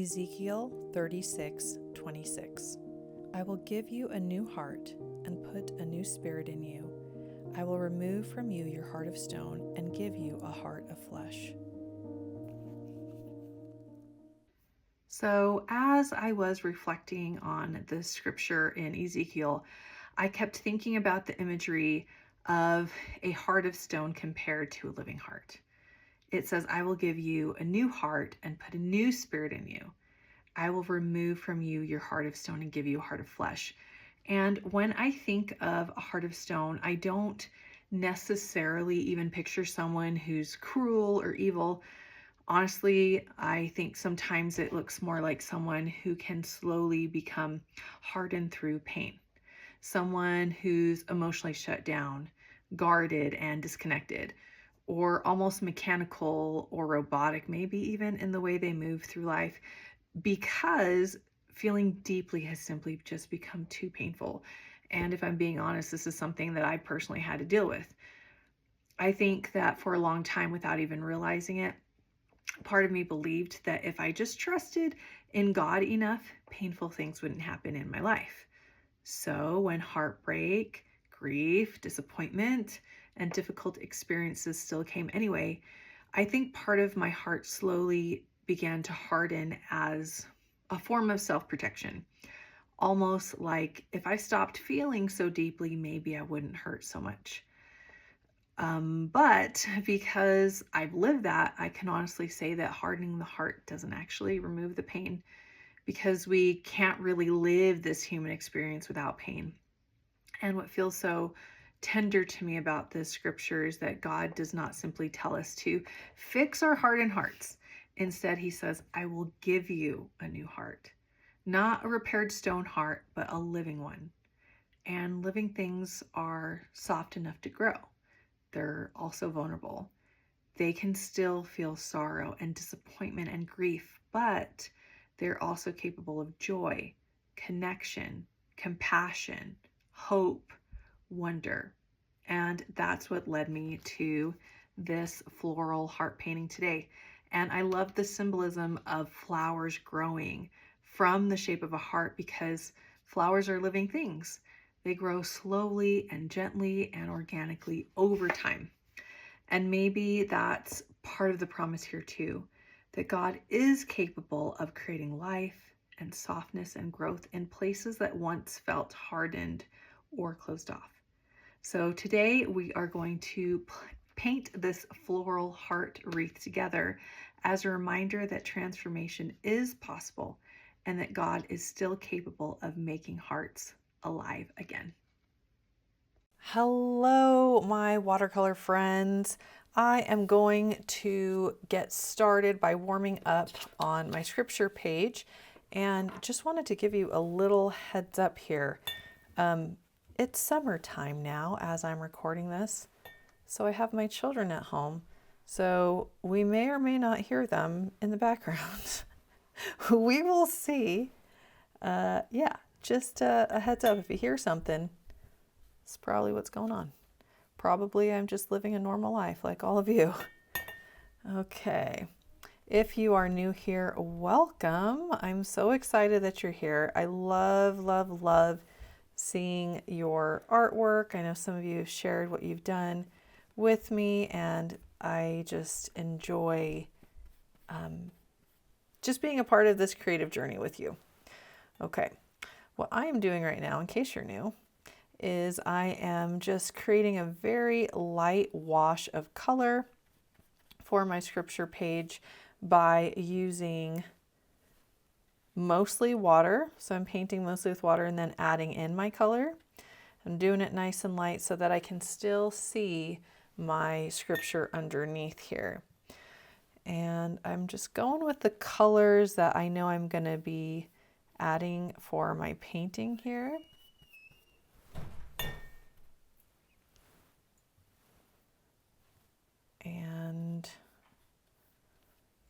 Ezekiel 36:26. I will give you a new heart and put a new spirit in you. I will remove from you your heart of stone and give you a heart of flesh. So, as I was reflecting on the scripture in Ezekiel, I kept thinking about the imagery of a heart of stone compared to a living heart. It says, I will give you a new heart and put a new spirit in you. I will remove from you your heart of stone and give you a heart of flesh. And when I think of a heart of stone, I don't necessarily even picture someone who's cruel or evil. Honestly, I think sometimes it looks more like someone who can slowly become hardened through pain. Someone who's emotionally shut down, guarded, and disconnected, or almost mechanical or robotic, maybe even in the way they move through life, because feeling deeply has simply just become too painful. And if I'm being honest, this is something that I personally had to deal with. I think that for a long time, without even realizing it, part of me believed that if I just trusted in God enough, painful things wouldn't happen in my life. So when heartbreak, grief, disappointment, and difficult experiences still came anyway, I think part of my heart slowly began to harden as a form of self-protection. Almost like if I stopped feeling so deeply, maybe I wouldn't hurt so much. But because I've lived that, I can honestly say that hardening the heart doesn't actually remove the pain, because we can't really live this human experience without pain. And what feels so tender to me about this scripture is that God does not simply tell us to fix our hardened hearts. Instead, he says, I will give you a new heart, not a repaired stone heart, but a living one. And living things are soft enough to grow. They're also vulnerable. They can still feel sorrow and disappointment and grief, but they're also capable of joy, connection, compassion, hope, wonder. And that's what led me to this floral heart painting today. And I love the symbolism of flowers growing from the shape of a heart, because flowers are living things. They grow slowly and gently and organically over time. And maybe that's part of the promise here too, that God is capable of creating life and softness and growth in places that once felt hardened or closed off. So today we are going to paint this floral heart wreath together as a reminder that transformation is possible and that God is still capable of making hearts alive again. Hello, my watercolor friends. I am going to get started by warming up on my scripture page, and just wanted to give you a little heads up here. It's summertime now as I'm recording this, so I have my children at home, so we may or may not hear them in the background. We will see. Just a heads up, if you hear something, it's probably what's going on. Probably I'm just living a normal life like all of you. Okay. If you are new here, welcome. I'm so excited that you're here. I love, love, love seeing your artwork. I know some of you have shared what you've done with me, and I just enjoy just being a part of this creative journey with you. Okay. What I am doing right now, in case you're new, is I am just creating a very light wash of color for my scripture page by using mostly water. So I'm painting mostly with water and then adding in my color. I'm doing it nice and light so that I can still see my scripture underneath here. And I'm just going with the colors that I know I'm going to be adding for my painting here. And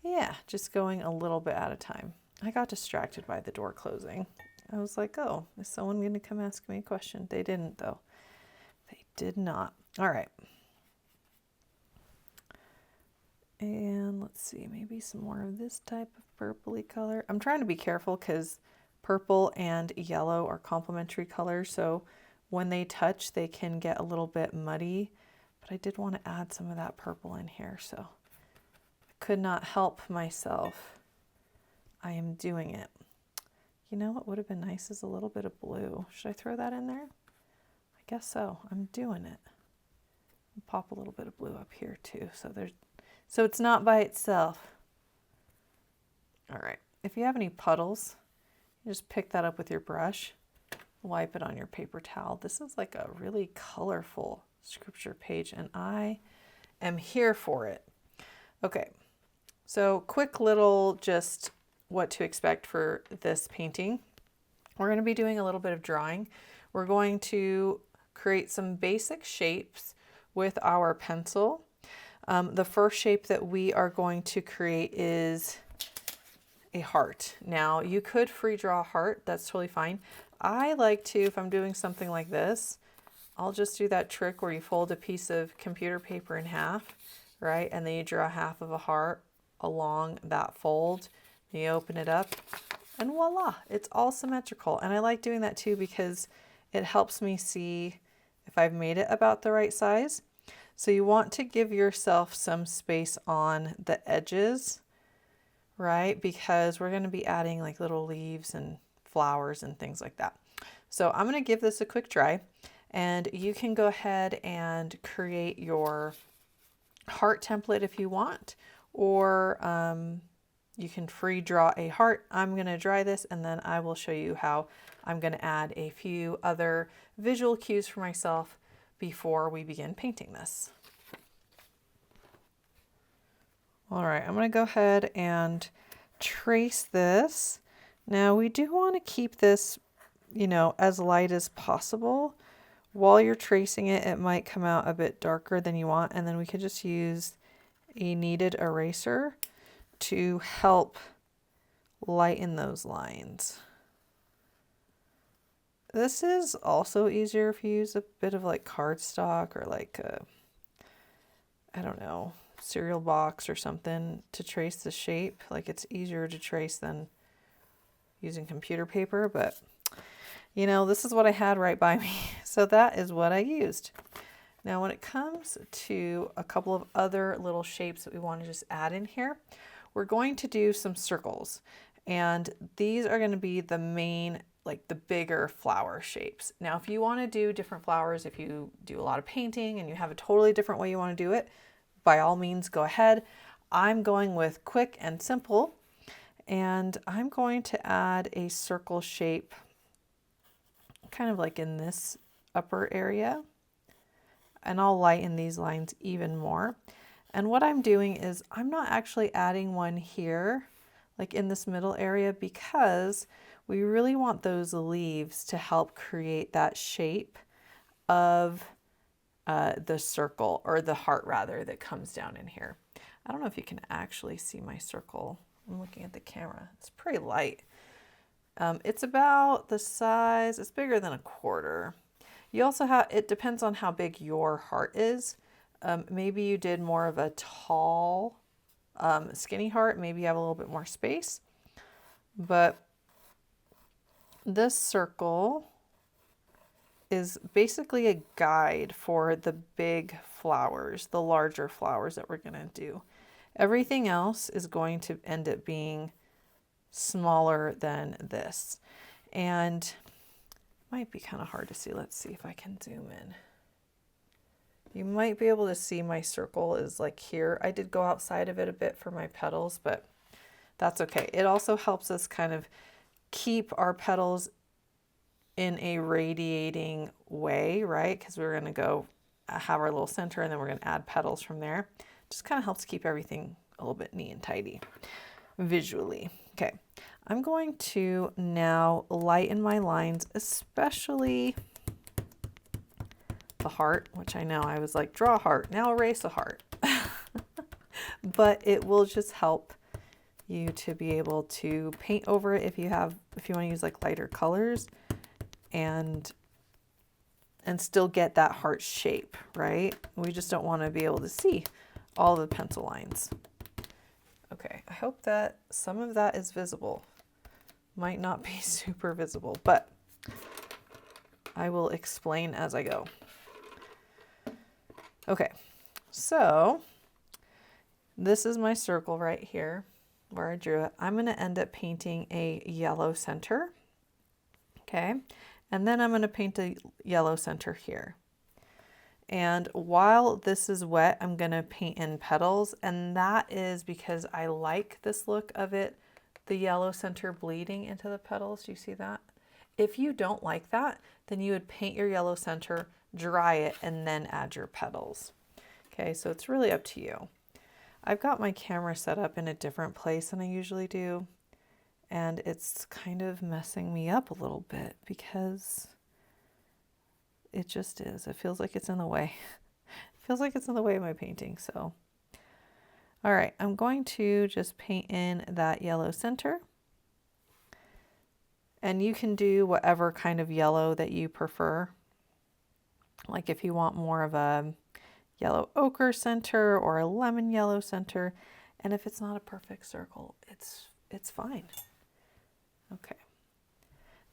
yeah, just going a little bit at a time. I got distracted by the door closing. I was like, oh, is someone going to come ask me a question? They didn't, though. They did not. All right. And let's see, maybe some more of this type of purpley color. I'm trying to be careful because purple and yellow are complementary colors, so when they touch they can get a little bit muddy, but I did want to add some of that purple in here, so I could not help myself. I am doing it. You know what would have been nice is a little bit of blue. Should I throw that in there? I guess so. I'm doing it. I'll pop a little bit of blue up here too, so it's not by itself. All right, if you have any puddles, you just pick that up with your brush, wipe it on your paper towel. This is like a really colorful scripture page and I am here for it. Okay, so quick little just what to expect for this painting. We're going to be doing a little bit of drawing. We're going to create some basic shapes with our pencil. The first shape that we are going to create is a heart. Now you could free draw a heart, that's totally fine. I like to, if I'm doing something like this, I'll just do that trick where you fold a piece of computer paper in half, right? And then you draw half of a heart along that fold. You open it up and voila, it's all symmetrical. And I like doing that too because it helps me see if I've made it about the right size. So you want to give yourself some space on the edges, right? Because we're going to be adding like little leaves and flowers and things like that. So I'm going to give this a quick dry and you can go ahead and create your heart template if you want, or you can free draw a heart. I'm going to dry this and then I will show you how I'm going to add a few other visual cues for myself before we begin painting this. All right, I'm going to go ahead and trace this. Now we do want to keep this, you know, as light as possible. While you're tracing it, it might come out a bit darker than you want, and then we could just use a kneaded eraser to help lighten those lines. This is also easier if you use a bit of like cardstock or like a, I don't know, cereal box or something to trace the shape. Like it's easier to trace than using computer paper, but you know, this is what I had right by me. So that is what I used. Now, when it comes to a couple of other little shapes that we want to just add in here, we're going to do some circles. And these are going to be the main, like the bigger flower shapes. Now, if you want to do different flowers, if you do a lot of painting and you have a totally different way you want to do it, by all means, go ahead. I'm going with quick and simple, and I'm going to add a circle shape kind of like in this upper area, and I'll lighten these lines even more. And what I'm doing is I'm not actually adding one here, like in this middle area, because we really want those leaves to help create that shape of the circle, or the heart rather, that comes down in here. I don't know if you can actually see my circle. I'm looking at the camera. It's pretty light. It's about the size, it's bigger than a quarter. You also have, it depends on how big your heart is. Maybe you did more of a tall, skinny heart. Maybe you have a little bit more space. But this circle is basically a guide for the big flowers, the larger flowers that we're going to do. Everything else is going to end up being smaller than this. And it might be kind of hard to see. Let's see if I can zoom in. You might be able to see my circle is like here. I did go outside of it a bit for my petals, but that's okay. It also helps us kind of keep our petals in a radiating way, right? Because we're going to go have our little center and then we're going to add petals from there. Just kind of helps keep everything a little bit neat and tidy visually. Okay, I'm going to now lighten my lines, especially the heart, which I know I was like, draw a heart, now erase a heart. But it will just help you to be able to paint over it if you want to use like lighter colors and still get that heart shape, right? We just don't want to be able to see all the pencil lines. Okay, I hope that some of that is visible. Might not be super visible, but I will explain as I go. Okay, so this is my circle right here where I drew it. I'm going to end up painting a yellow center. Okay, and then I'm going to paint a yellow center here. And while this is wet, I'm going to paint in petals, and that is because I like this look of it, the yellow center bleeding into the petals. Do you see that? If you don't like that, then you would paint your yellow center, dry it, and then add your petals. Okay, so it's really up to you. I've got my camera set up in a different place than I usually do, and it's kind of messing me up a little bit because it just is. It feels like it's in the way. It feels like it's in the way of my painting, so. All right, I'm going to just paint in that yellow center. And you can do whatever kind of yellow that you prefer. Like if you want more of a yellow ochre center or a lemon yellow center. And if it's not a perfect circle, it's fine. Okay.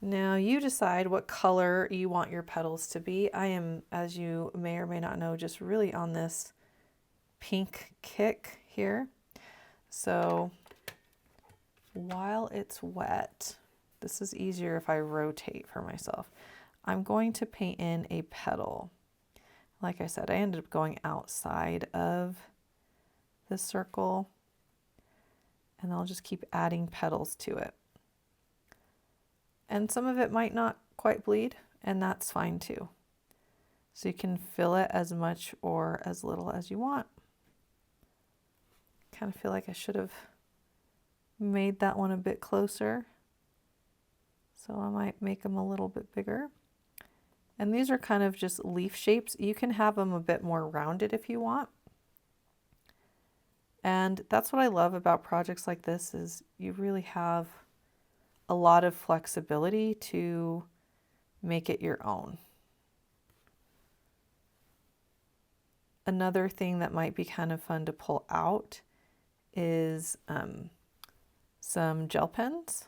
Now you decide what color you want your petals to be. I am, as you may or may not know, just really on this pink kick here. So while it's wet, this is easier if I rotate for myself. I'm going to paint in a petal. Like I said, I ended up going outside of this circle, and I'll just keep adding petals to it. And some of it might not quite bleed, and that's fine too. So you can fill it as much or as little as you want. Kind of feel like I should have made that one a bit closer. So I might make them a little bit bigger. And these are kind of just leaf shapes. You can have them a bit more rounded if you want. And that's what I love about projects like this is you really have a lot of flexibility to make it your own. Another thing that might be kind of fun to pull out is some gel pens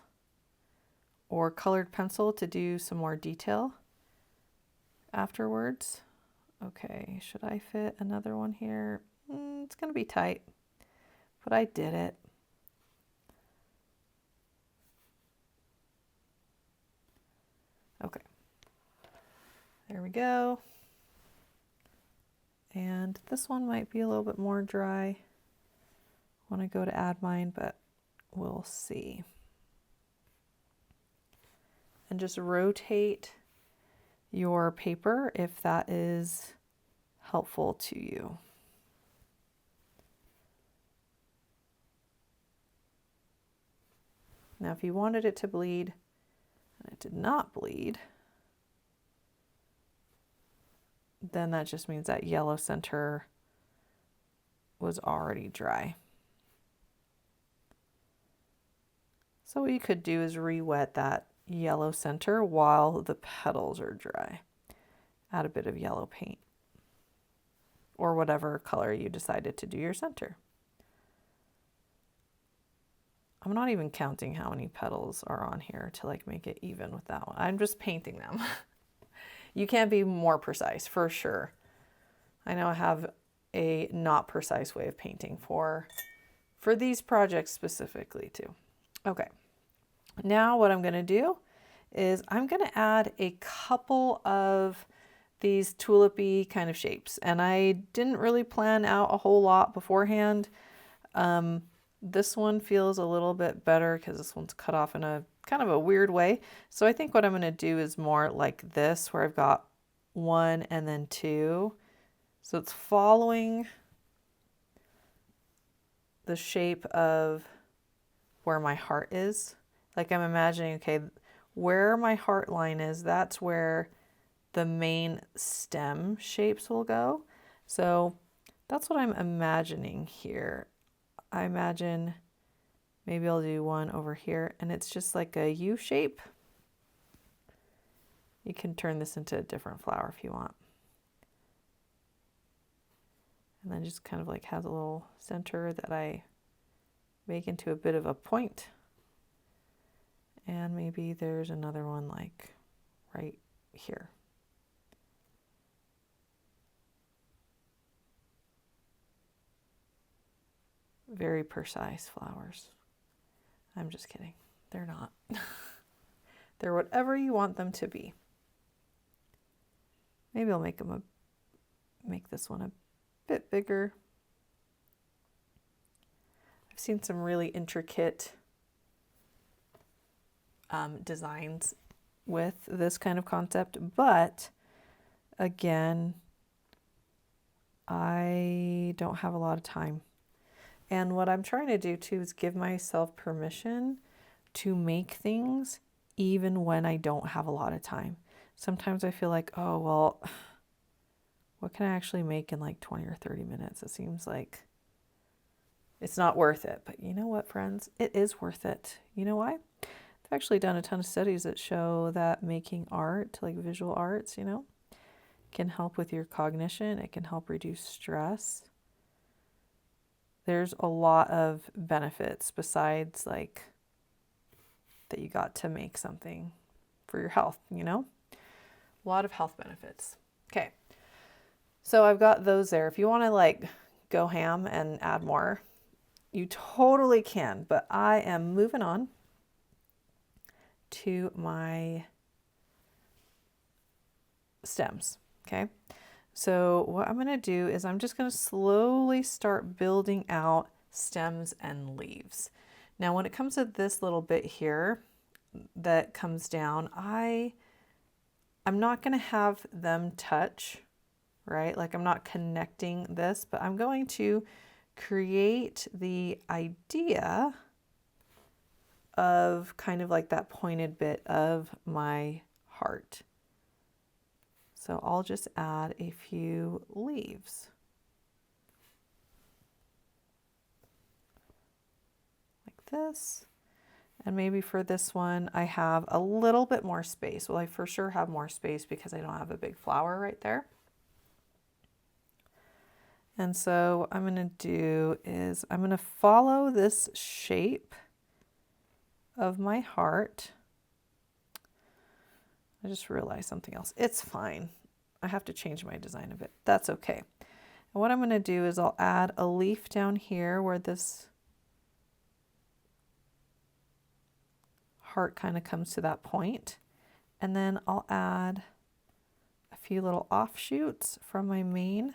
or colored pencil to do some more detail afterwards. Okay, should I fit another one here? It's going to be tight, but I did it. Okay, there we go. And this one might be a little bit more dry when I go to add mine, but we'll see. And just rotate your paper if that is helpful to you. Now, if you wanted it to bleed and it did not bleed, then that just means that yellow center was already dry. So what you could do is re-wet that yellow center while the petals are dry. Add a bit of yellow paint or whatever color you decided to do your center. I'm not even counting how many petals are on here to like make it even with that one. I'm just painting them. You can't be more precise for sure. I know I have a not precise way of painting for these projects specifically too. Okay, now what I'm going to do is I'm going to add a couple of these tulipy kind of shapes, and I didn't really plan out a whole lot beforehand. This one feels a little bit better because this one's cut off in a kind of a weird way. So I think what I'm going to do is more like this, where I've got 1 and then 2. So it's following the shape of where my heart is. Like I'm imagining, okay, where my heart line is, that's where the main stem shapes will go. So that's what I'm imagining here. I imagine maybe I'll do one over here, and it's just like a U shape. You can turn this into a different flower if you want. And then just kind of like has a little center that I make into a bit of a point. And maybe there's another one like right here. Very precise flowers. I'm just kidding. They're not. They're whatever you want them to be. Maybe I'll make this one a bit bigger. I've seen some really intricate designs with this kind of concept, but again, I don't have a lot of time. And what I'm trying to do too is give myself permission to make things even when I don't have a lot of time. Sometimes I feel like, oh, well, what can I actually make in like 20 or 30 minutes? It seems like it's not worth it. But you know what, friends? It is worth it. You know why? I've actually done a ton of studies that show that making art, like visual arts, can help with your cognition. It can help reduce stress. There's a lot of benefits besides like that you got to make something for your health, A lot of health benefits. Okay. So I've got those there. If you want to like go ham and add more, you totally can, but I am moving on to my stems. Okay. So what I'm going to do is I'm just going to slowly start building out stems and leaves. Now, when it comes to this little bit here that comes down, I'm not going to have them touch, right? Like I'm not connecting this, but I'm going to create the idea of kind of like that pointed bit of my heart. So I'll just add a few leaves. Like this. And maybe for this one, I have a little bit more space. Well, I for sure have more space because I don't have a big flower right there. And so what I'm going to do is I'm going to follow this shape of my heart. I just realized something else. It's fine. I have to change my design a bit. That's okay. And what I'm going to do is I'll add a leaf down here where this heart kind of comes to that point. And then I'll add a few little offshoots from my main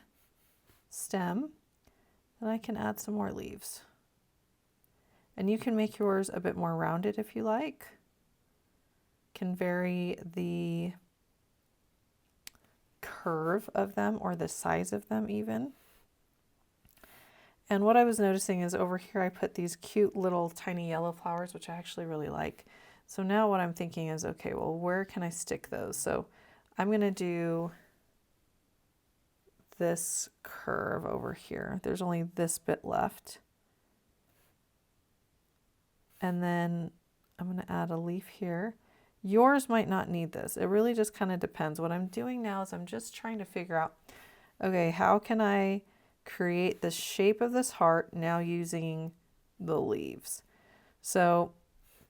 stem. And I can add some more leaves. And you can make yours a bit more rounded if you like. Can vary the curve of them or the size of them even. And what I was noticing is over here I put these cute little tiny yellow flowers, which I actually really like. So now what I'm thinking is, okay, well, where can I stick those? So I'm going to do this curve over here. There's only this bit left. And then I'm going to add a leaf here. Yours might not need this. It really just kind of depends. What I'm doing now is I'm just trying to figure out, okay, how can I create the shape of this heart now using the leaves? So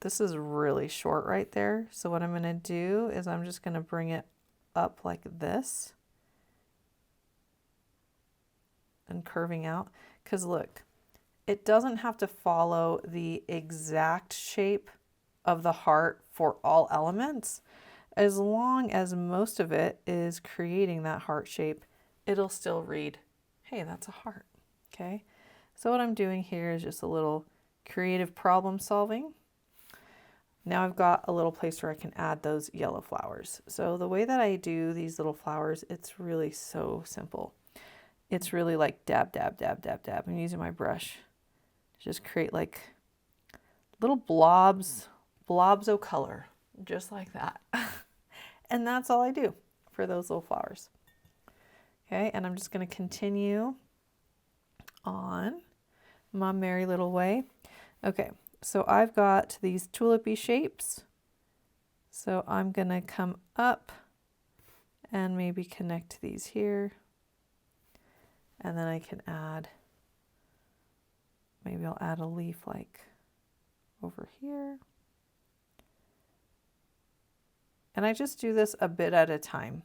this is really short right there. So what I'm going to do is I'm just going to bring it up like this and curving out. Because look, it doesn't have to follow the exact shape of the heart for all elements. As long as most of it is creating that heart shape, it'll still read, hey, that's a heart. Okay. So what I'm doing here is just a little creative problem solving. Now I've got a little place where I can add those yellow flowers. So the way that I do these little flowers, it's really so simple. It's really like dab, dab, dab, dab, dab. I'm using my brush to just create like little blobs of color, just like that. And that's all I do for those little flowers. Okay, and I'm just going to continue on my merry little way. Okay, so I've got these tulipy shapes. So I'm going to come up and maybe connect these here. And then I can add maybe I'll add a leaf like over here. And I just do this a bit at a time.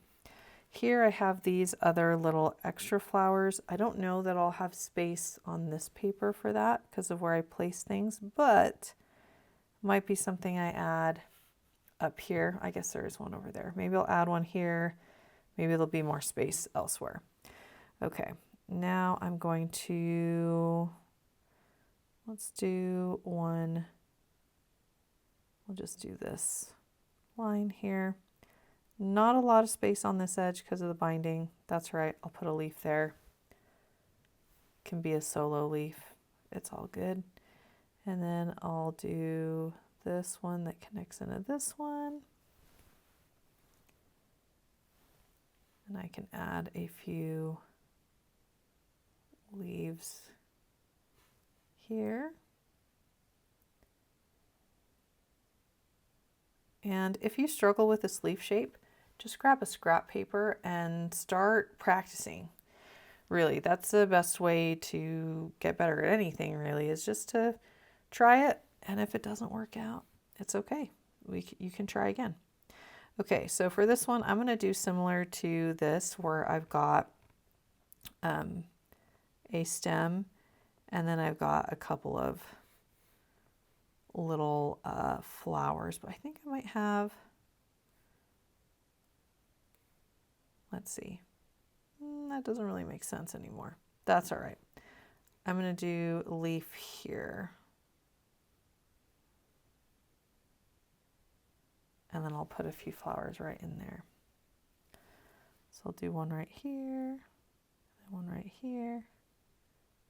Here I have these other little extra flowers. I don't know that I'll have space on this paper for that because of where I place things, but might be something I add up here. I guess there is one over there. Maybe I'll add one here. Maybe there'll be more space elsewhere. Okay, now I'm going to, let's do one. We'll just do this line here. Not a lot of space on this edge because of the binding. That's right, I'll put a leaf there. Can be a solo leaf. It's all good. And then I'll do this one that connects into this one. And I can add a few leaves here. And if you struggle with this leaf shape, just grab a scrap paper and start practicing. Really, that's the best way to get better at anything, really, is just to try it. And if it doesn't work out, it's okay. You can try again. Okay, so for this one, I'm going to do similar to this, where I've got a stem, and then I've got a couple of little flowers, but I think I might have, let's see, that doesn't really make sense anymore. That's all right. I'm going to do a leaf here. And then I'll put a few flowers right in there. So I'll do one right here, and one right here.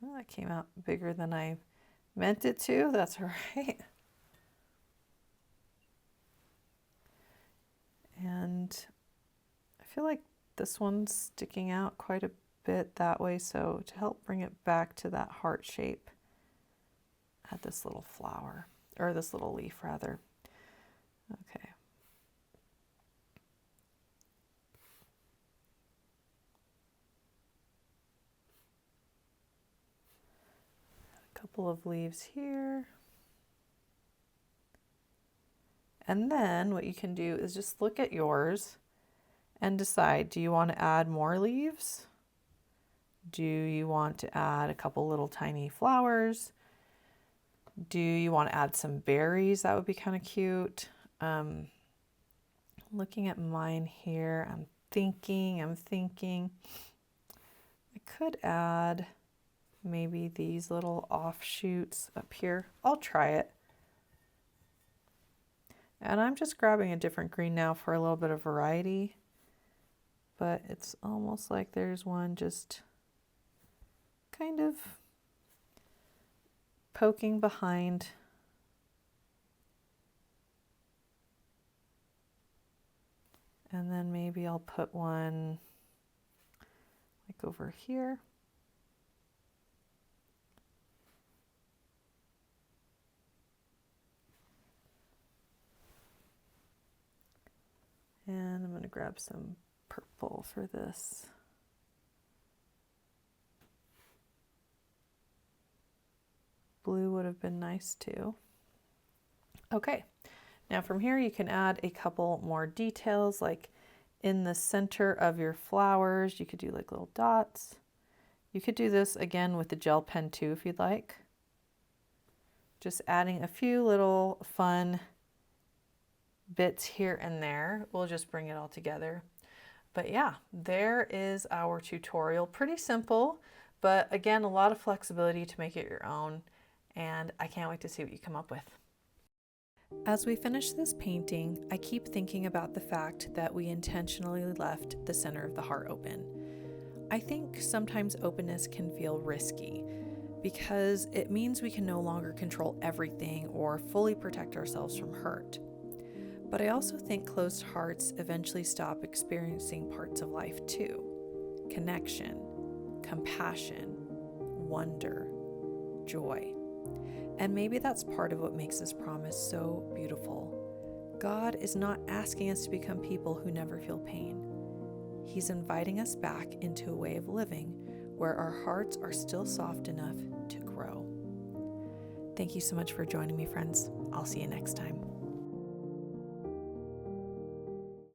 Oh, that came out bigger than I meant it to. That's all right. And I feel like this one's sticking out quite a bit that way. So to help bring it back to that heart shape, add this little flower, or this little leaf rather. Okay. A couple of leaves here. And then what you can do is just look at yours and decide, do you want to add more leaves? Do you want to add a couple little tiny flowers? Do you want to add some berries? That would be kind of cute. Looking at mine here, I'm thinking I could add maybe these little offshoots up here. I'll try it. And I'm just grabbing a different green now for a little bit of variety, but it's almost like there's one just kind of poking behind. And then maybe I'll put one like over here. And I'm going to grab some purple for this. Blue would have been nice too. Okay, now from here you can add a couple more details, like in the center of your flowers, you could do like little dots. You could do this again with the gel pen too if you'd like. Just adding a few little fun bits here and there will just bring it all together. But yeah, there is our tutorial. Pretty simple, but again, a lot of flexibility to make it your own. And I can't wait to see what you come up with. As we finish this painting, I keep thinking about the fact that we intentionally left the center of the heart open. I think sometimes openness can feel risky because it means we can no longer control everything or fully protect ourselves from hurt. But I also think closed hearts eventually stop experiencing parts of life too. Connection, compassion, wonder, joy. And maybe that's part of what makes this promise so beautiful. God is not asking us to become people who never feel pain. He's inviting us back into a way of living where our hearts are still soft enough to grow. Thank you so much for joining me, friends. I'll see you next time.